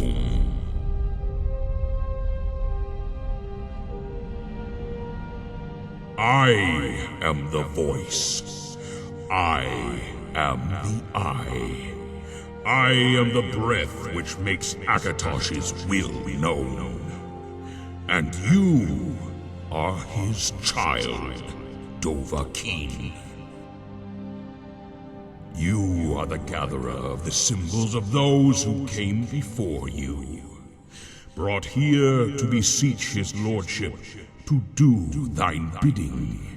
home. I am the voice. I am the eye. I am the breath which makes Akatosh's will known. And you are his child, Dovahkiin. You are the gatherer of the symbols of those who came before you, brought here to beseech his lordship to do thine bidding.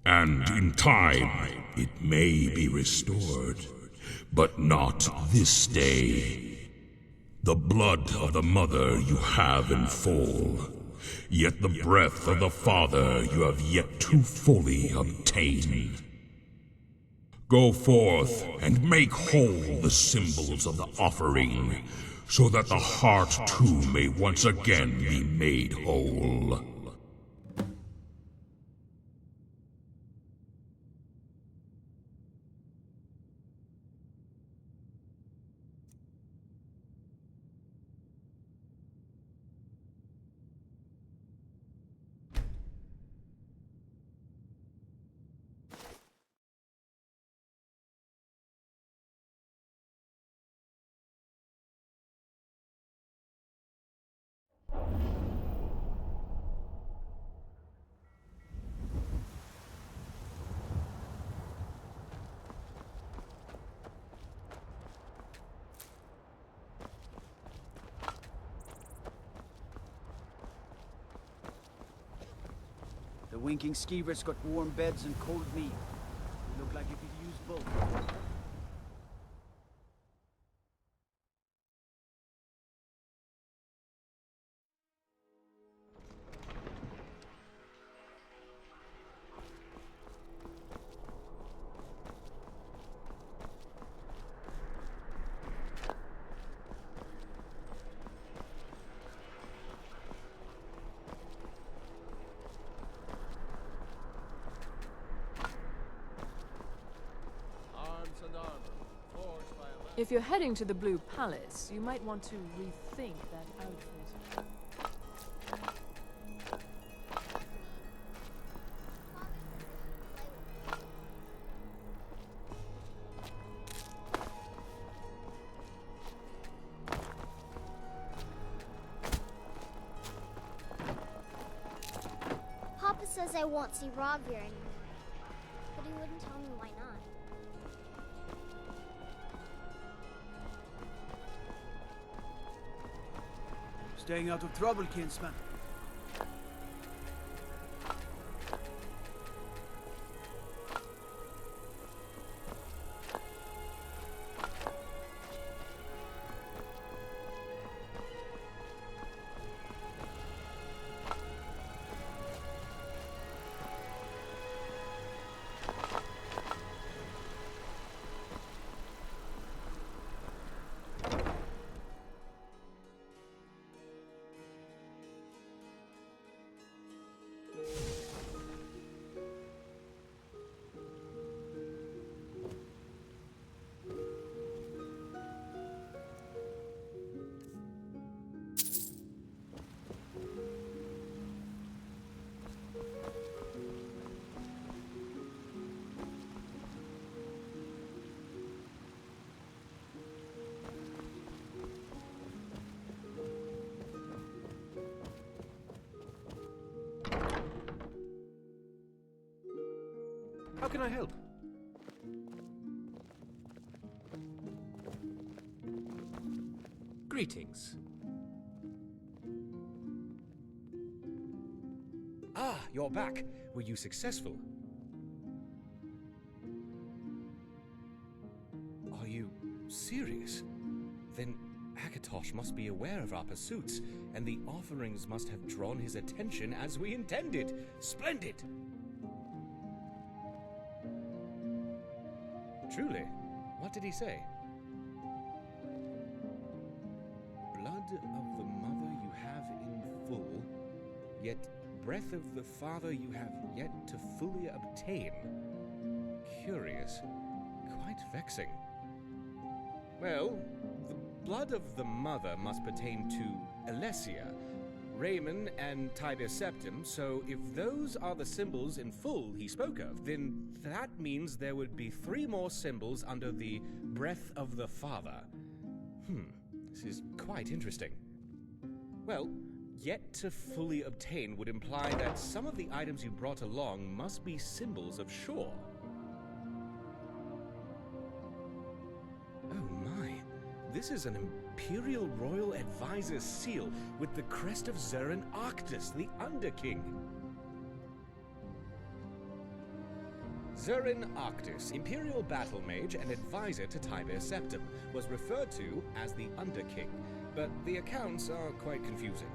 And in time, it may be restored, but not this day. The blood of the mother you have in full, yet the breath of the father you have yet to fully obtain. Go forth and make whole the symbols of the offering, so that the heart too may once again be made whole. The winking skeevers got warm beds and cold meat. They look like you could use both. If you're heading to the Blue Palace, you might want to rethink that outfit. Papa says I won't see Rob here anymore, but he wouldn't tell me why not. Staying out of trouble, kinsman. How can I help? Greetings. Ah, you're back. Were you successful? Are you serious? Then Akatosh must be aware of our pursuits, and the offerings must have drawn his attention as we intended. Splendid! Truly, what did he say? Blood of the mother you have in full, yet breath of the father you have yet to fully obtain. Curious. Quite vexing. Well, the blood of the mother must pertain to Alessia, Raymond, and Tibia Septim, so if those are the symbols in full he spoke of, then that means there would be 3 more symbols under the breath of the father. This is quite interesting. Well, yet to fully obtain would imply that some of the items you brought along must be symbols of shore. Oh my, this is an Imperial Royal Advisor's seal with the crest of Zurin Arctus, the Underking. Zurin Arctus, Imperial Battle Mage and Advisor to Tibia Septim, was referred to as the Underking, but the accounts are quite confusing.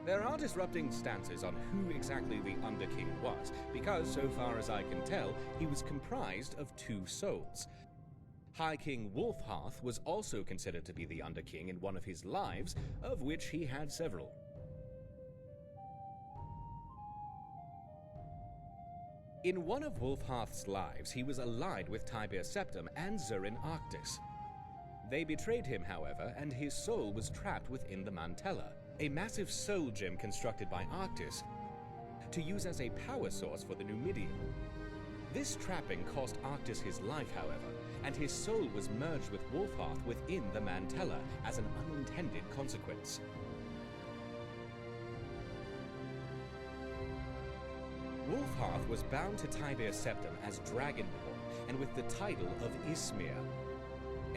There are disrupting stances on who exactly the Underking was, because so far as I can tell, he was comprised of 2 souls. High King Wolfhearth was also considered to be the Underking in one of his lives, of which he had several. In one of Wolfhearth's lives, he was allied with Tibia Septim and Zurin Arctus. They betrayed him, however, and his soul was trapped within the Mantella, a massive soul gem constructed by Arctus to use as a power source for the Numidian. This trapping cost Arctus his life, however, and his soul was merged with Wolfhearth within the Mantella as an unintended consequence. Wolfhearth was bound to Tibia Septim as Dragonborn and with the title of Ismir.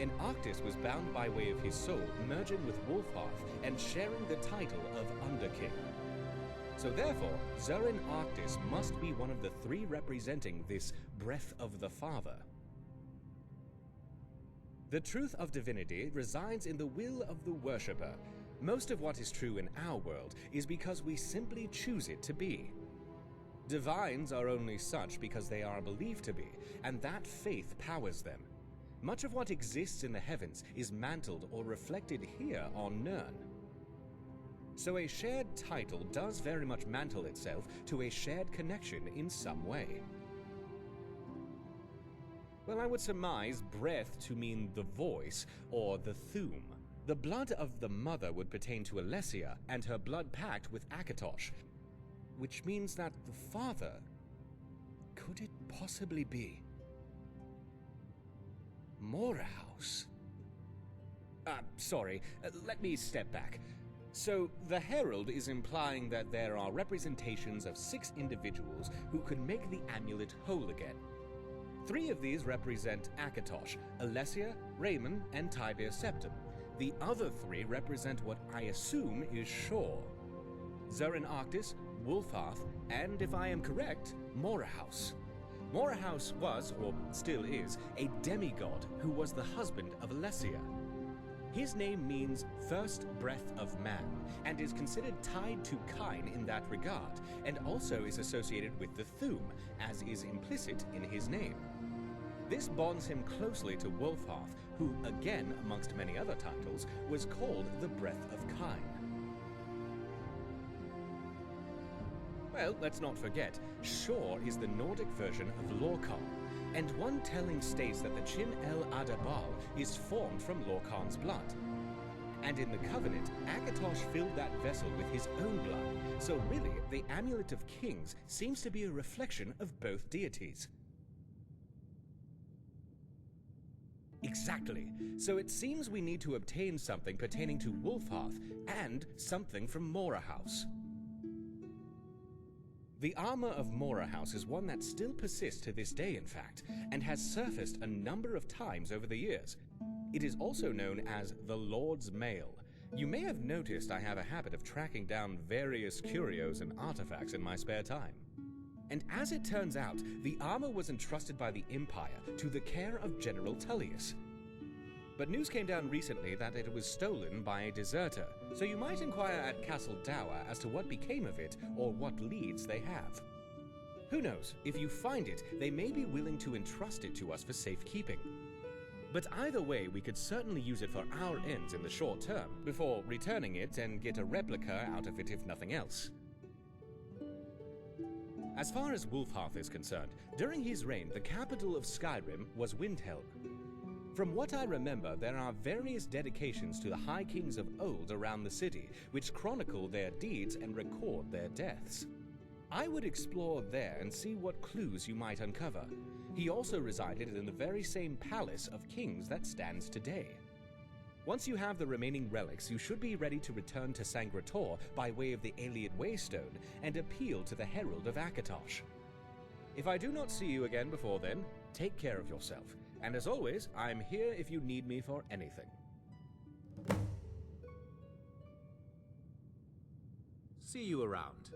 And Arctus was bound by way of his soul, merging with Wolfhearth and sharing the title of Underking. So therefore, Zurin Arctus must be one of the 3 representing this breath of the father. The truth of divinity resides in the will of the worshipper. Most of what is true in our world is because we simply choose it to be. Divines are only such because they are believed to be, and that faith powers them. Much of what exists in the heavens is mantled or reflected here on Nirn. So a shared title does very much mantle itself to a shared connection in some way. Well, I would surmise breath to mean the voice or the Thume. The blood of the mother would pertain to Alessia and her blood pact with Akatosh, which means that the father, could it possibly be Morahouse? Sorry, let me step back. So, the Herald is implying that there are representations of 6 individuals who could make the amulet whole again. 3 of these represent Akatosh, Alessia, Raymond, and Tibia Septim. The other 3 represent what I assume is Shore. Zurin Arctus, Wolfhearth, and, if I am correct, Morahouse. Morahouse was, or still is, a demigod who was the husband of Alessia. His name means first breath of man, and is considered tied to Kine in that regard, and also is associated with the Thume, as is implicit in his name. This bonds him closely to Wolfhearth, who, again amongst many other titles, was called the Breath of Kine. Well, let's not forget, Shor is the Nordic version of Lorcan, and one telling states that the Chin El Adabal is formed from Lorcan's blood. And in the Covenant, Akatosh filled that vessel with his own blood, so really, the Amulet of Kings seems to be a reflection of both deities. Exactly. So it seems we need to obtain something pertaining to Wolfhearth, and something from Morahouse. The armor of Morahouse is one that still persists to this day, in fact, and has surfaced a number of times over the years. It is also known as the Lord's Mail. You may have noticed I have a habit of tracking down various curios and artifacts in my spare time. And as it turns out, the armor was entrusted by the Empire to the care of General Tullius. But news came down recently that it was stolen by a deserter, so you might inquire at Castle Dower as to what became of it or what leads they have. Who knows, if you find it, they may be willing to entrust it to us for safekeeping. But either way, we could certainly use it for our ends in the short term, before returning it and get a replica out of it if nothing else. As far as Wolfhearth is concerned, during his reign, the capital of Skyrim was Windhelm. From what I remember, there are various dedications to the High Kings of old around the city, which chronicle their deeds and record their deaths. I would explore there and see what clues you might uncover. He also resided in the very same palace of kings that stands today. Once you have the remaining relics, you should be ready to return to Sangrator by way of the Ayleid Waystone and appeal to the Herald of Akatosh. If I do not see you again before then, take care of yourself. And as always, I'm here if you need me for anything. See you around.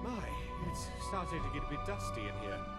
My, it's starting to get a bit dusty in here.